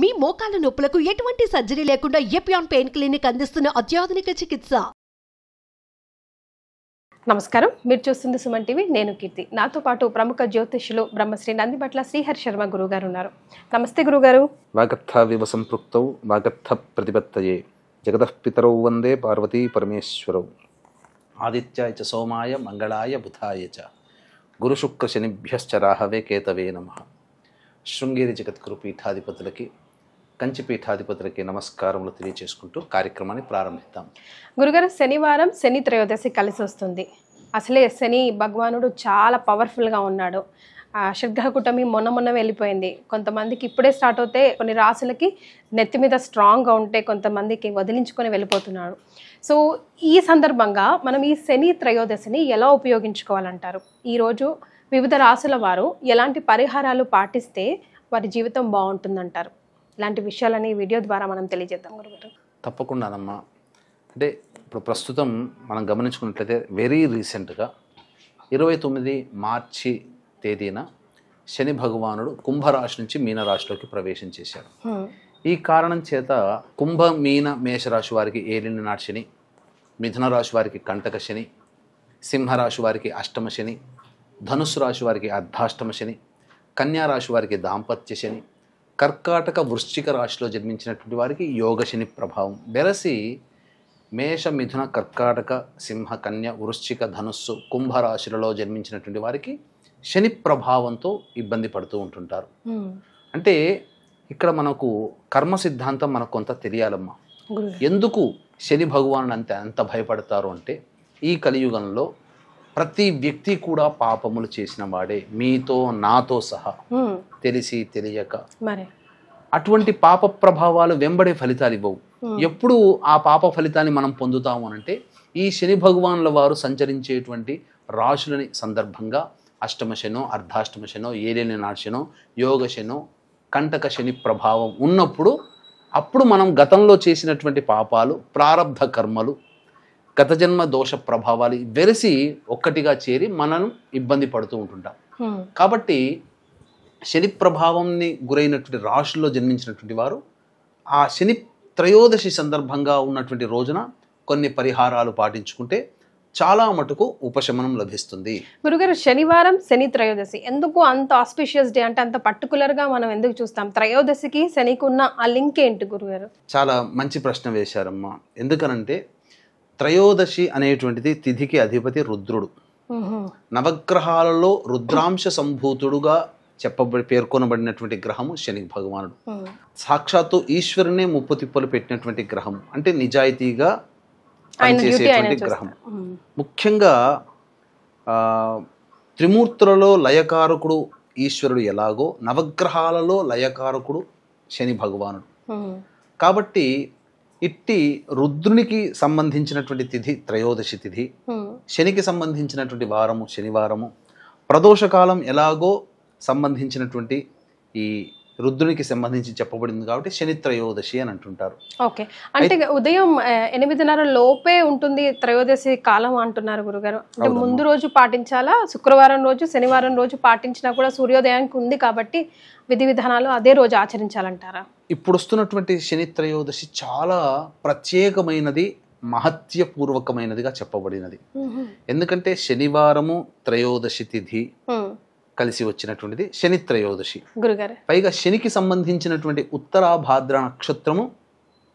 మీ మోకాల నొప్పులకు ఎటువంటి సర్జరీ లేకుండా ఎపియాన్ పెయిన్ క్లినిక్ అందిస్తున్న అత్యాధునిక చికిత్స. నమస్కారం, మీరు చూస్తుంది సుమన్ టీవీ. నేను కీర్తి. నాతో పాటు ప్రముఖ జ్యోతిష్యులు బ్రహ్మశ్రీ నందిబట్ల శ్రీహర్ శర్మ గురుగారు ఉన్నారు. నమస్తే గురుగారు. వాగర్థ వివ సంపృక్తౌ వాగర్థ ప్రతిపత్తయే జగతః పితరౌ వందే పార్వతీ పరమేశ్వరౌ. ఆదిత్యాయ చ సోమాయ మంగళాయ బుధాయ చ గురు శుక్ర శనిభ్యశ్చ రాహవే కేతవే నమః. శృంగేరి జగద్గురు పీఠాధిపతులకి, కంచి పీఠాధిపతులకి నమస్కారములు తెలియచేసుకుంటూ కార్యక్రమాన్ని ప్రారంభిద్దాం. గురుగారు, శనివారం శని త్రయోదశి కలిసి వస్తుంది. అసలే శని భగవానుడు చాలా పవర్ఫుల్గా ఉన్నాడు. షడ్గ్రహ కూటమి మొన్న వెళ్ళిపోయింది. కొంతమందికి ఇప్పుడే స్టార్ట్ అవుతే, కొన్ని రాసులకి నెత్తి మీద స్ట్రాంగ్గా ఉంటే కొంతమందికి వదిలించుకొని వెళ్ళిపోతున్నాడు. సో ఈ సందర్భంగా మనం ఈ శని త్రయోదశిని ఎలా ఉపయోగించుకోవాలంటారు? ఈరోజు వివిధ రాసుల వారు ఎలాంటి పరిహారాలు పాటిస్తే వారి జీవితం బాగుంటుందంటారు? ఇలాంటి విషయాలని వీడియో ద్వారా మనం తెలియజేద్దాం గురుగారు. తప్పకుండానమ్మా. అంటే ఇప్పుడు ప్రస్తుతం మనం గమనించుకున్నట్లయితే వెరీ రీసెంట్గా 29 మార్చి తేదీన శని భగవానుడు కుంభరాశి నుంచి మీనరాశిలోకి ప్రవేశం చేశాడు. ఈ కారణం చేత కుంభ, మీన, మేషరాశి వారికి ఏలిని నాటి శని, మిథున రాశి వారికి కంటక శని, సింహరాశి వారికి అష్టమ శని, ధనుస్సు రాశి వారికి అర్ధాష్టమ శని, కన్యా రాశి వారికి దాంపత్య శని, కర్కాటక వృశ్చిక రాశిలో జన్మించినటువంటి వారికి యోగ శని ప్రభావం వెరసి మేష, మిథున, కర్కాటక, సింహ, కన్య, వృశ్చిక, ధనుస్సు, కుంభరాశులలో జన్మించినటువంటి వారికి శని ప్రభావంతో ఇబ్బంది పడుతూ ఉంటుంటారు. అంటే ఇక్కడ మనకు కర్మ సిద్ధాంతం మనకు కొంత తెలియాలమ్మా. ఎందుకు శని భగవాను అంత భయపడతారు అంటే, ఈ కలియుగంలో ప్రతి వ్యక్తి కూడా పాపములు చేసిన వాడే, మీతో నాతో సహా, తెలిసి తెలియక. అటువంటి పాప ప్రభావాలు వెంబడే ఫలితాలు ఇవ్వవు. ఎప్పుడు ఆ పాప ఫలితాన్ని మనం పొందుతాము అనంటే, ఈ శని భగవానుల వారు సంచరించేటువంటి రాశులని సందర్భంగా అష్టమ శనో, అర్ధాష్టమ శనో, ఏలిని నాటి శనో, యోగ శనో, కంటక శని ప్రభావం ఉన్నప్పుడు, అప్పుడు మనం గతంలో చేసినటువంటి పాపాలు, ప్రారబ్ధ కర్మలు, గత జన్మ దోష ప్రభావాలు వెరసి ఒక్కటిగా చేరి మనను ఇబ్బంది పడుతూ ఉంటుంటాం. కాబట్టి శని ప్రభావంని గురైనటువంటి రాశుల్లో జన్మించినటువంటి వారు ఆ శని త్రయోదశి సందర్భంగా ఉన్నటువంటి రోజున కొన్ని పరిహారాలు పాటించుకుంటే చాలా మటుకు ఉపశమనం లభిస్తుంది. గురుగారు, శనివారం శని త్రయోదశి ఎందుకు అంత ఆస్పిషియస్ డే, అంటే అంత పర్టికులర్గా మనం ఎందుకు చూస్తాం? త్రయోదశికి శనికి ఉన్న ఆ లింక్ ఏంటి గురుగారు? చాలా మంచి ప్రశ్న వేశారమ్మా. ఎందుకనంటే త్రయోదశి అనేటువంటిది తిథికి అధిపతి రుద్రుడు. నవగ్రహాలలో రుద్రాంశ సంభూతుడుగా పేర్కొనబడినటువంటి గ్రహము శని భగవానుడు. సాక్షాత్తు ఈశ్వరునే ముప్పు తిప్పలు పెట్టినటువంటి గ్రహం, అంటే నిజాయితీగా పనిచేసేటువంటి గ్రహం. ముఖ్యంగా త్రిమూర్తులలో లయకారకుడు ఈశ్వరుడు ఎలాగో, నవగ్రహాలలో లయకారకుడు శని భగవానుడు. కాబట్టి ఇట్టి రుద్రునికి సంబంధించినటువంటి తిథి త్రయోదశి తిథి, శనికి సంబంధించినటువంటి వారము శనివారము, ప్రదోషకాలం ఎలాగో సంబంధించినటువంటి ఈ రుద్రునికి సంబంధించి చెప్పబడింది కాబట్టి శని త్రయోదశి అని అంటుంటారు. ఓకే, అంటే ఉదయం 8:30 లోపే ఉంటుంది త్రయోదశి కాలం అంటున్నారు గురుగారు. అంటే ముందు రోజు పాటించాలా? శుక్రవారం రోజు, శనివారం రోజు పాటించినా కూడా సూర్యోదయానికి ఉంది కాబట్టి విధి విధానాలు అదే రోజు ఆచరించాలంటారా? ఇప్పుడు వస్తున్నటువంటి శని త్రయోదశి చాలా ప్రత్యేకమైనది, మహత్యపూర్వకమైనదిగా చెప్పబడినది. ఎందుకంటే శనివారము త్రయోదశి తిథి కలిసి వచ్చినటువంటిది శని త్రయోదశి. పైగా శనికి సంబంధించినటువంటి ఉత్తరాభాద్ర నక్షత్రము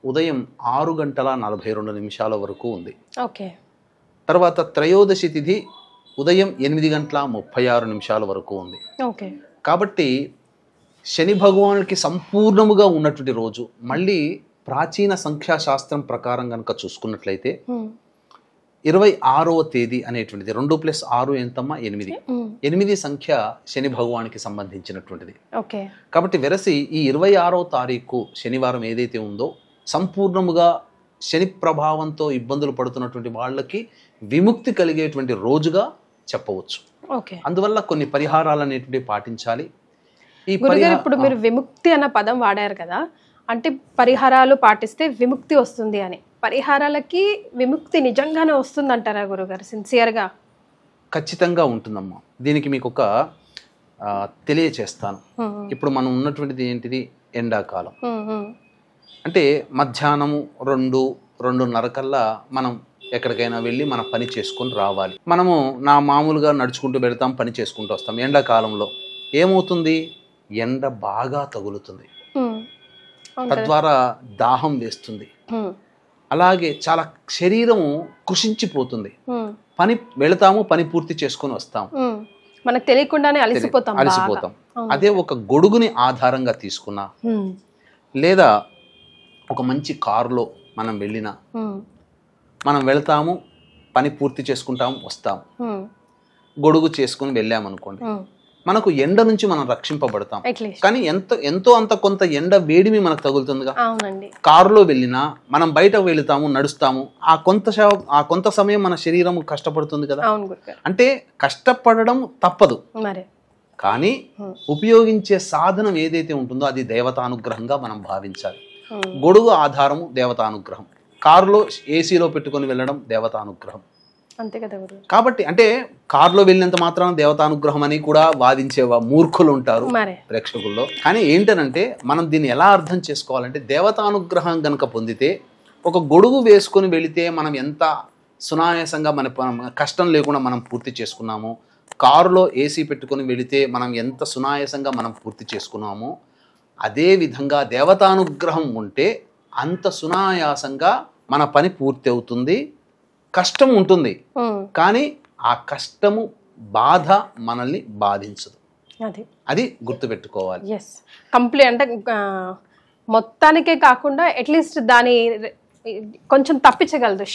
ఉదయం 6:42 వరకు ఉంది. తర్వాత త్రయోదశి తిథి ఉదయం 8:36 వరకు ఉంది. కాబట్టి శని భగవానుడికి సంపూర్ణముగా ఉన్నటువంటి రోజు. మళ్ళీ ప్రాచీన సంఖ్యాశాస్త్రం ప్రకారం కనుక చూసుకున్నట్లయితే 26వ తేదీ అనేటువంటిది 2+6 ఎంతమ్మా? 8. 8 సంఖ్య శని భగవానికి సంబంధించినటువంటిది. కాబట్టి వెరసి ఈ 26వ తారీఖు శనివారం ఏదైతే ఉందో, సంపూర్ణముగా శని ప్రభావంతో ఇబ్బందులు పడుతున్నటువంటి వాళ్ళకి విముక్తి కలిగేటువంటి రోజుగా చెప్పవచ్చు. అందువల్ల కొన్ని పరిహారాలు అనేటువంటివి పాటించాలి. ఇప్పుడు మీరు విముక్తి అన్న పదం వాడారు కదా, అంటే పరిహారాలు పాటిస్తే విముక్తి వస్తుంది అని. పరిహారాలకి విముక్తి నిజంగానే వస్తుందంటారా గురుగారు సిన్సియర్గా? ఖచ్చితంగా ఉంటుందమ్మా. దీనికి మీకు ఒక తెలియచేస్తాను. ఇప్పుడు మనం ఉన్నటువంటిది ఏంటిది, ఎండాకాలం. అంటే మధ్యాహ్నము 2-2:30 కల్లా మనం ఎక్కడికైనా వెళ్ళి మన పని చేసుకొని రావాలి. మనము మామూలుగా నడుచుకుంటూ వెళ్తాం, పని చేసుకుంటూ వస్తాం. ఎండాకాలంలో ఏమవుతుంది, ఎండ బాగా తగులుతుంది, తద్వారా దాహం వేస్తుంది, అలాగే చాలా శరీరము కృషించిపోతుంది. పని వెళతాము, పని పూర్తి చేసుకొని వస్తాము, మనకు తెలియకుండానే అలసిపోతాం. అదే ఒక గొడుగుని ఆధారంగా తీసుకున్నా, లేదా ఒక మంచి కారులో మనం వెళ్ళినా, మనం వెళ్తాము, పని పూర్తి చేసుకుంటాము, వస్తాము, గొడుగు చేసుకుని వెళ్ళామనుకోండి, మనకు ఎండ నుంచి మనం రక్షింపబడతాం. కానీ ఎంతో అంత కొంత ఎండ వేడిమి మనకు తగులుతుందిగా. కారులో వెళ్ళినా, మనం బయటకు వెళుతాము, నడుస్తాము, ఆ కొంత సమయం మన శరీరం కష్టపడుతుంది కదా. అంటే కష్టపడడం తప్పదు, కానీ ఉపయోగించే సాధనం ఏదైతే ఉంటుందో అది దేవతానుగ్రహంగా మనం భావించాలి. గొడుగు ఆధారము దేవతానుగ్రహం, కారులో ఏసీలో పెట్టుకొని వెళ్ళడం దేవతానుగ్రహం. అంతే కదా. కాబట్టి అంటే కారులో వెళ్ళినంత మాత్రం దేవతానుగ్రహం అని కూడా వాదించే మూర్ఖులు ఉంటారు ప్రేక్షకుల్లో. కానీ ఏంటనంటే మనం దీన్ని ఎలా అర్థం చేసుకోవాలంటే, దేవతానుగ్రహం గనక పొందితే ఒక గొడుగు వేసుకొని వెళితే మనం ఎంత సునాయాసంగా మన కష్టం లేకుండా మనం పూర్తి చేసుకున్నామో, కారులో ఏసీ పెట్టుకొని వెళితే మనం ఎంత సునాయాసంగా మనం పూర్తి చేసుకున్నామో, అదే విధంగా దేవతానుగ్రహం ఉంటే అంత సునాయాసంగా మన పని పూర్తి అవుతుంది. కష్టం ఉంటుంది, కానీ ఆ కష్టము బాధ మనల్ని బాధించదు. అది గుర్తుపెట్టుకోవాలి. కంప్లీట్ అంటే మొత్తానికే కాకుండా అట్లీస్ట్ దాని కొంచెం తప్పించగలదు.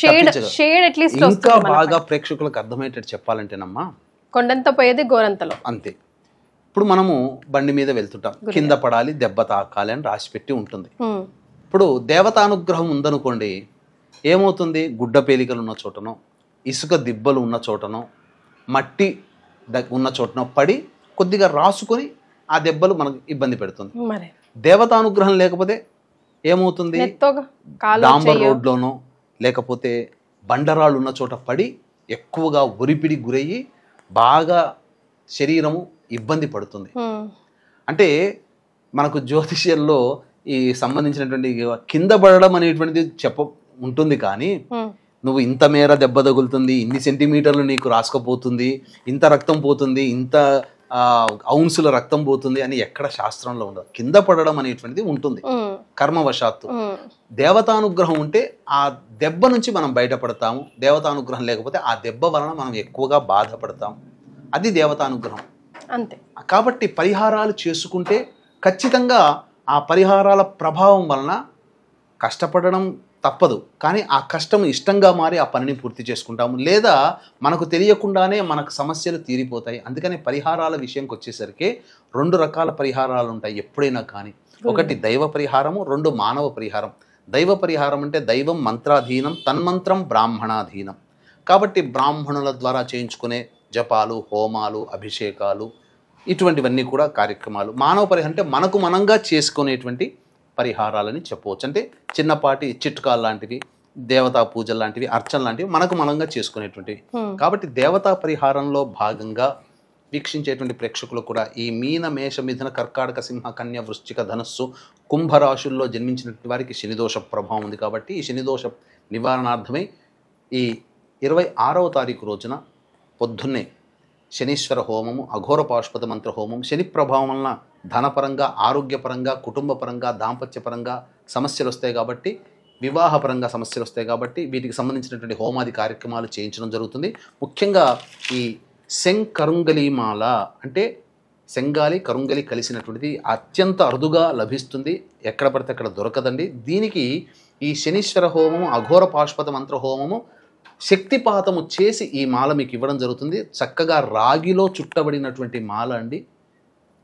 షేడ్ అట్లీస్ట్ ఇంకా బాగా ప్రేక్షకులకు అర్థమయ్యేటట్టు చెప్పాలంటేనమ్మా, కొండంత పోయేది గోరంతలో. అంతే. ఇప్పుడు మనము బండి మీద వెళ్తుంటాం, కింద పడాలి, దెబ్బ తాకాలి అని రాసి పెట్టి ఉంటుంది. ఇప్పుడు దేవతానుగ్రహం ఉందనుకోండి, ఏమవుతుంది, గుడ్డ పేలికలు ఉన్న చోటనో, ఇసుక దిబ్బలు ఉన్న చోటనో, మట్టి ఉన్న చోటనో పడి కొద్దిగా రాసుకొని ఆ దెబ్బలు మనకు ఇబ్బంది పెడుతుంది. దేవతానుగ్రహం లేకపోతే ఏమవుతుంది, డాంబర్ రోడ్లోనో లేకపోతే బండరాళ్ళు ఉన్న చోట పడి ఎక్కువగా ఒరిపిడి గురయ్యి బాగా శరీరము ఇబ్బంది పడుతుంది. అంటే మనకు జ్యోతిష్యంలో ఈ సంబంధించినటువంటి కింద పడడం అనేటువంటిది ఉంటుంది, కానీ నువ్వు ఇంత మేర దెబ్బ తగులుతుంది, ఇన్ని సెంటీమీటర్లు నీకు రాసుకపోతుంది, ఇంత రక్తం పోతుంది, ఇంత ఔన్సుల రక్తం పోతుంది అని ఎక్కడ శాస్త్రంలో ఉండదు. కింద పడడం అనేటువంటిది ఉంటుంది కర్మవశాత్తు. దేవతానుగ్రహం ఉంటే ఆ దెబ్బ నుంచి మనం బయటపడతాము, దేవతానుగ్రహం లేకపోతే ఆ దెబ్బ వలన మనం ఎక్కువగా బాధపడతాము. అది దేవతానుగ్రహం. అంతే. కాబట్టి పరిహారాలు చేసుకుంటే ఖచ్చితంగా ఆ పరిహారాల ప్రభావం వలన కష్టపడడం తప్పదు, కానీ ఆ కష్టం ఇష్టంగా మారి ఆ పనిని పూర్తి చేసుకుంటాము, లేదా మనకు తెలియకుండానే మనకు సమస్యలు తీరిపోతాయి. అందుకని పరిహారాల విషయంకి వచ్చేసరికి 2 రకాల పరిహారాలు ఉంటాయి ఎప్పుడైనా కానీ. ఒకటి దైవ పరిహారము, 2 మానవ పరిహారం. దైవ పరిహారం అంటే దైవం మంత్రాధీనం, తన్మంత్రం బ్రాహ్మణాధీనం. కాబట్టి బ్రాహ్మణుల ద్వారా చేయించుకునే జపాలు, హోమాలు, అభిషేకాలు, ఇటువంటివన్నీ కూడా కార్యక్రమాలు. మానవ పరిహారం అంటే మనకు మనంగా చేసుకునేటువంటి పరిహారాలని చెప్పవచ్చు. అంటే చిన్నపాటి చిట్కాలు లాంటివి, దేవతా పూజలు లాంటివి, అర్చన లాంటివి మనకు మనంగా చేసుకునేటువంటివి. కాబట్టి దేవతా పరిహారంలో భాగంగా వీక్షించేటువంటి ప్రేక్షకులు కూడా ఈ మీన, మేష, మిథున, కర్కాటక, సింహ, కన్య, వృశ్చిక, ధనస్సు, కుంభరాశుల్లో జన్మించినటువంటి వారికి శనిదోష ప్రభావం ఉంది. కాబట్టి ఈ శనిదోష నివారణార్థమై ఈ 26వ తారీఖు రోజున పొద్దున్నే శనీశ్వర హోమము, అఘోర పాశుపత మంత్ర హోమం. శని ప్రభావం వలన ధనపరంగా, ఆరోగ్యపరంగా, కుటుంబపరంగా, దాంపత్యపరంగా సమస్యలు వస్తాయి కాబట్టి, వివాహపరంగా సమస్యలు వస్తాయి కాబట్టి వీటికి సంబంధించినటువంటి హోమాది కార్యక్రమాలు చేయించడం జరుగుతుంది. ముఖ్యంగా ఈ శంకరుంగలిమాల అంటే శంగాలి కరుంగలి కలిసినటువంటిది అత్యంత అరుదుగా లభిస్తుంది, ఎక్కడ పడితే అక్కడ దొరకదండి. దీనికి ఈ శనీశ్వర హోమము, అఘోర పాశుపత మంత్ర హోమము శక్తిపాతము చేసి ఈ మాల మీకు ఇవ్వడం జరుగుతుంది. చక్కగా రాగిలో చుట్టబడినటువంటి మాల అండి.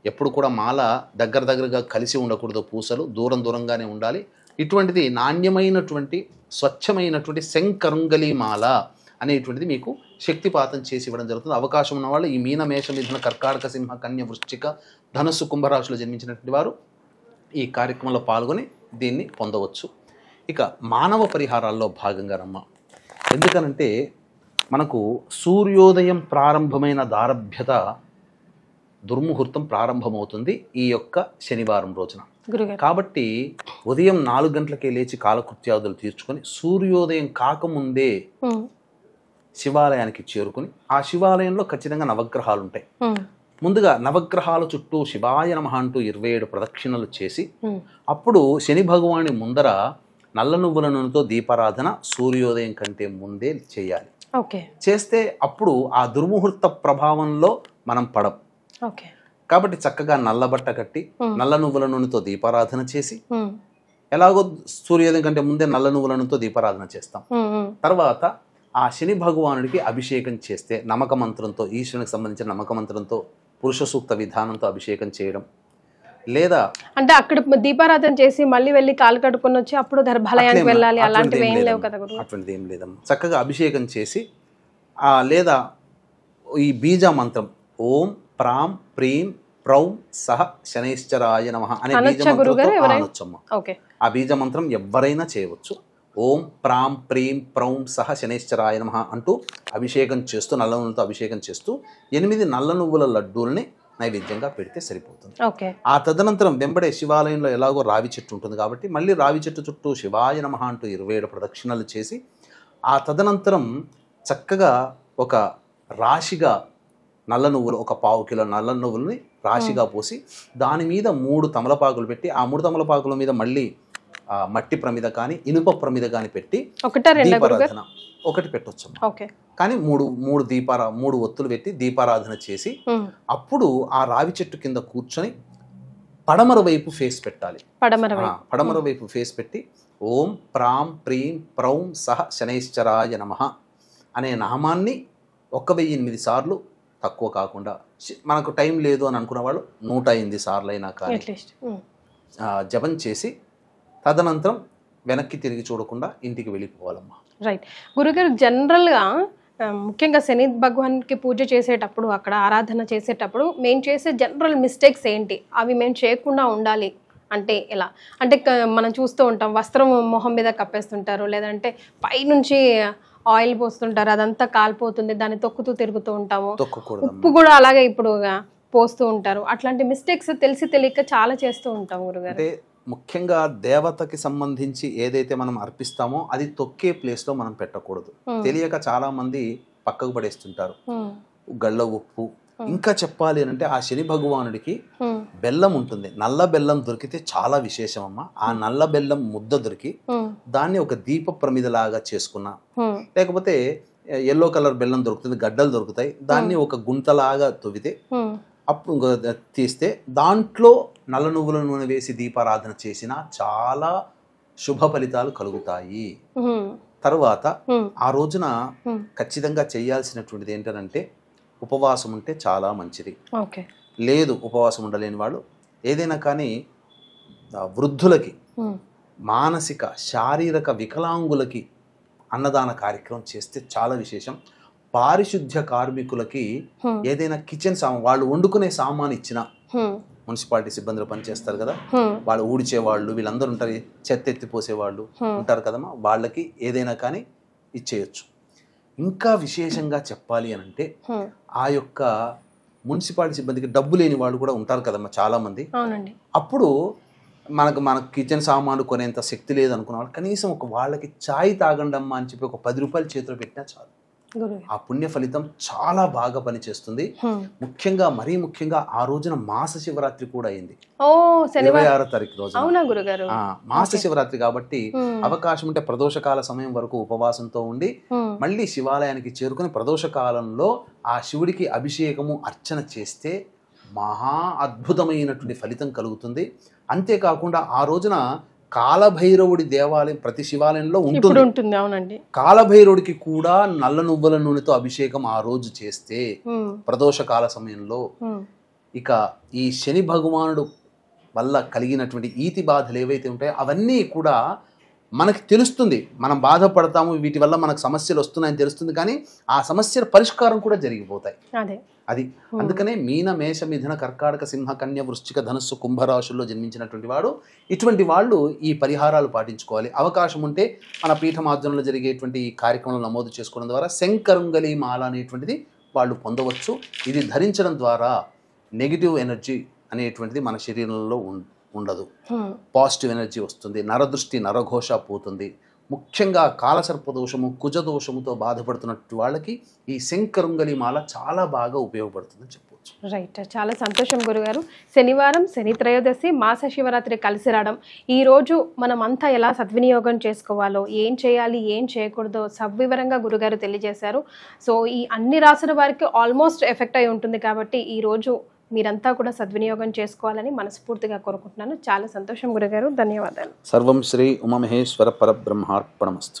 ఎప్పుడు కూడా మాల దగ్గరగా కలిసి ఉండకూడదు, పూసలు దూరంగానే ఉండాలి. ఇటువంటిది నాణ్యమైనటువంటి స్వచ్ఛమైనటువంటి శంకరుంగలి మాల అనేటువంటిది మీకు శక్తిపాతం చేసి ఇవ్వడం జరుగుతుంది. అవకాశం ఉన్నవాళ్ళు ఈ మీన, మేష, మిథున, కర్కాటక, సింహ, కన్య, వృశ్చిక, ధనస్సు, కుంభరాశులు జన్మించినటువంటి వారు ఈ కార్యక్రమంలో పాల్గొని దీన్ని పొందవచ్చు. ఇక మానవ పరిహారాల్లో భాగంగా రమ్మ, ఎందుకనంటే మనకు సూర్యోదయం ప్రారంభమైన దారభ్యత దుర్ముహూర్తం ప్రారంభమవుతుంది ఈ యొక్క శనివారం రోజున. గురుగారు. కాబట్టి ఉదయం 4 గంటలకే లేచి కాలకృత్యాదులు తీర్చుకొని సూర్యోదయం కాకముందే శివాలయానికి చేరుకుని ఆ శివాలయంలో ఖచ్చితంగా నవగ్రహాలు ఉంటాయి. ముందుగా నవగ్రహాల చుట్టూ శివాయ నమః అంటూ 27 ప్రదక్షిణలు చేసి అప్పుడు శని భగవాని ముందర నల్ల నువ్వుల నూనెతో దీపారాధన సూర్యోదయం కంటే ముందే చేయాలి. చేస్తే అప్పుడు ఆ దుర్ముహూర్త ప్రభావంలో మనం పడం. కాబట్టి చక్కగా నల్ల బట్ట కట్టి నల్ల నువ్వుల నూనెతో దీపారాధన చేసి, ఎలాగో సూర్యోదయం కంటే ముందే నల్ల నువ్వుల నూనెతో దీపారాధన చేస్తాం. తర్వాత ఆ శని భగవానుడికి అభిషేకం చేస్తే నమ్మక మంత్రంతో, ఈశ్వరునికి సంబంధించిన నమ్మక మంత్రంతో, పురుష సూక్త విధానంతో అభిషేకం చేయడం, లేదా అంటే అక్కడ దీపారాధన చేసి మళ్ళీ వెళ్ళి కాలు కడుక్కొని వచ్చి అప్పుడు గర్భాలయానికి వెళ్ళాలి అలాంటివి ఏం లేవు కదా గురువు? అటువంటిది ఏం లేదమ్మా. చక్కగా అభిషేకం చేసి లేదా ఈ బీజ మంత్రం ఓం ప్రాం ప్రీం ప్రౌం సహ శనైశ్చరాయ నమః అనే బీజ మంత్రంతో అనొచ్చమ్మా. ఆ బీజ మంత్రం ఎవరైనా చేయవచ్చు. ఓం ప్రాం ప్రీం ప్రౌం సహ శనైశ్చరాయ నమః అంటూ అభిషేకం చేస్తూ, నల్ల నువ్వులతో అభిషేకం చేస్తూ 8 నల్ల నువ్వుల లడ్డూల్ని నైవేద్యంగా పెడితే సరిపోతుంది. ఆ తదనంతరం వెంబడే శివాలయంలో ఎలాగో రావి చెట్టు ఉంటుంది కాబట్టి మళ్ళీ రావి చెట్టు చుట్టూ శివాయ నమః అంటూ 27 ప్రదక్షిణలు చేసి ఆ తదనంతరం చక్కగా ఒక రాశిగా నల్ల నువ్వులు, ఒక 1/4 కిలో నల్ల నువ్వులని రాశిగా పోసి దాని మీద 3 తమలపాకులు పెట్టి ఆ 3 తమలపాకుల మీద మళ్ళీ మట్టి ప్రమిద కానీ ఇనుప ప్రమిద కానీ పెట్టి దీపారాధన ఒకటి పెట్టొచ్చు. కానీ 3 ఒత్తులు పెట్టి దీపారాధన చేసి అప్పుడు ఆ రావి చెట్టు కింద కూర్చొని పడమర వైపు ఫేస్ పెట్టాలి. పడమర వైపు ఫేస్ పెట్టి ఓం ప్రాం ప్రీం ప్రౌం సహ శనైశ్చరాయ నమః అనే నామాన్ని 1008 సార్లు, తక్కువ కాకుండా, మనకు టైం లేదు అని అనుకున్న వాళ్ళు 108 సార్లు అయినా కానీ జపం చేసి తదనంతరం వెనక్కి తిరిగి చూడకుండా ఇంటికి వెళ్ళిపోవాలమ్మా. రైట్ గురుగారు, జనరల్గా ముఖ్యంగా శని భగవాన్కి పూజ చేసేటప్పుడు, అక్కడ ఆరాధన చేసేటప్పుడు మేము చేసే జనరల్ మిస్టేక్స్ ఏంటి, అవి మేము చేయకుండా ఉండాలి అంటే ఎలా? అంటే మనం చూస్తూ ఉంటాం, వస్త్రం మొహం మీద కప్పేస్తుంటారు, లేదంటే పైనుంచి ఆయిల్ పోస్తుంటారు, అదంతా కాలిపోతుంది, దాన్ని తొక్కుతూ తిరుగుతూ ఉంటాము. ఉప్పు కూడా అలాగే ఇప్పుడు పోస్తూ ఉంటారు. అట్లాంటి మిస్టేక్స్ తెలిసి తెలియక చాలా చేస్తూ ఉంటాం గురుగారు. ముఖ్యంగా దేవతకి సంబంధించి ఏదైతే మనం అర్పిస్తామో అది తొక్కే ప్లేస్లో మనం పెట్టకూడదు. తెలియక చాలా మంది పక్కకు పడేస్తుంటారు. గళ్ళ ఉప్పు, ఇంకా చెప్పాలి అంటే ఆ శని భగవానుడికి బెల్లం ఉంటుంది. నల్ల బెల్లం దొరికితే చాలా విశేషం అమ్మా. ఆ నల్ల బెల్లం ముద్ద దొరికి దాన్ని ఒక దీప ప్రమిదలాగా చేసుకున్నా, లేకపోతే ఎల్లో కలర్ బెల్లం దొరుకుతుంది, గడ్డలు దొరుకుతాయి, దాన్ని ఒక గుంతలాగా తవ్వితే అప్పుడు తీస్తే దాంట్లో నల్ల నువ్వుల నూనె వేసి దీపారాధన చేసినా చాలా శుభ ఫలితాలు కలుగుతాయి. తర్వాత ఆ రోజున ఖచ్చితంగా చేయాల్సినటువంటిది ఏంటంటే ఉపవాసం ఉంటే చాలా మంచిది. లేదు ఉపవాసం ఉండలేని వాళ్ళు ఏదైనా కానీ వృద్ధులకి, మానసిక శారీరక వికలాంగులకి అన్నదాన కార్యక్రమం చేస్తే చాలా విశేషం. పారిశుద్ధ్య కార్మికులకి ఏదైనా కిచెన్ సామాన్, వాళ్ళు వండుకునే సామాన్ ఇచ్చిన, మున్సిపాలిటీ సిబ్బందులు పనిచేస్తారు కదా, వాళ్ళు ఊడ్చే వాళ్ళు, వీళ్ళందరూ ఉంటారు, చెత్త ఎత్తిపోసే వాళ్ళు ఉంటారు కదమ్మా, వాళ్ళకి ఏదైనా కానీ ఇచ్చేయచ్చు. ఇంకా విశేషంగా చెప్పాలి అని అంటే ఆ యొక్క మున్సిపాలిటీ సిబ్బందికి డబ్బు లేని వాళ్ళు కూడా ఉంటారు కదమ్మా చాలా మంది. అప్పుడు మనకు కిచెన్ సామాను కొనేంత శక్తి లేదు అనుకున్న వాళ్ళు కనీసం వాళ్ళకి ఛాయ్ తాగండమ్మా అని చెప్పి ఒక 10 రూపాయలు చేతిలో పెట్టినా చాలు. ఆ పుణ్య ఫలితం చాలా బాగా పనిచేస్తుంది. ముఖ్యంగా మరీ ముఖ్యంగా ఆ రోజున మాస శివరాత్రి కూడా అయింది. 26వ తారీఖు రోజు మాస శివరాత్రి కాబట్టి అవకాశం ఉంటే ప్రదోషకాల సమయం వరకు ఉపవాసంతో ఉండి మళ్ళీ శివాలయానికి చేరుకుని ప్రదోషకాలంలో ఆ శివుడికి అభిషేకము అర్చన చేస్తే మహా అద్భుతమైనటువంటి ఫలితం కలుగుతుంది. అంతేకాకుండా ఆ రోజున కాలభైరవుడి దేవాలయం ప్రతి శివాలయంలో ఉంటుంది. అవునండి, కాలభైరవుడికి కూడా నల్ల నువ్వుల నూనెతో అభిషేకం ఆ రోజు చేస్తే ప్రదోషకాల సమయంలో ఇక ఈ శని భగవానుడు వల్ల కలిగినటువంటి ఈతి బాధలు ఏవైతే ఉంటాయో అవన్నీ కూడా మనకి తెలుస్తుంది. మనం బాధపడతాము, వీటి వల్ల మనకు సమస్యలు వస్తున్నాయని తెలుస్తుంది, కానీ ఆ సమస్యల పరిష్కారం కూడా జరిగిపోతాయి. అది అందుకనే మీన, మేష, మిథున, కర్కాటక, సింహ, కన్య, వృశ్చిక, ధనుస్సు, కుంభరాశుల్లో జన్మించినటువంటి వాడు ఇటువంటి వాళ్ళు ఈ పరిహారాలు పాటించుకోవాలి. అవకాశం ఉంటే మన పీఠమాధ్యంలో జరిగేటువంటి ఈ కార్యక్రమాలు నమోదు చేసుకోవడం ద్వారా శంకరుంగలి మాల అనేటువంటిది వాళ్ళు పొందవచ్చు. ఇది ధరించడం ద్వారా నెగిటివ్ ఎనర్జీ అనేటువంటిది మన శరీరంలో ఉండదు, పాజిటివ్ ఎనర్జీ వస్తుంది, నరదృష్టి నరఘోష పోతుంది. ముఖ్యంగా కాలసర్పదోషము కుజదోషముతో బాధపడుతున్నట్టు వాళ్ళకి ఈ శంకరుంగలి మాల చాలా బాగా ఉపయోగపడుతుందని చెప్పవచ్చు. రైట్, చాలా సంతోషం గురుగారు. శనివారం శని త్రయోదశి మాస శివరాత్రి కలిసి రావడం, ఈరోజు మనం అంతా ఎలా సద్వినియోగం చేసుకోవాలో, ఏం చేయాలి ఏం చేయకూడదో సవివరంగా గురుగారు తెలియజేశారు. సో ఈ అన్ని రాసుల వారికి ఆల్మోస్ట్ ఎఫెక్ట్ అయి ఉంటుంది కాబట్టి ఈరోజు మీరంతా కూడా సద్వినియోగం చేసుకోవాలని మనస్ఫూర్తిగా కోరుకుంటున్నాను. చాలా సంతోషం గురుగారు, ధన్యవాదాలు. సర్వం శ్రీ ఉమామహేశ్వర పరబ్రహ్మార్పణమస్తు.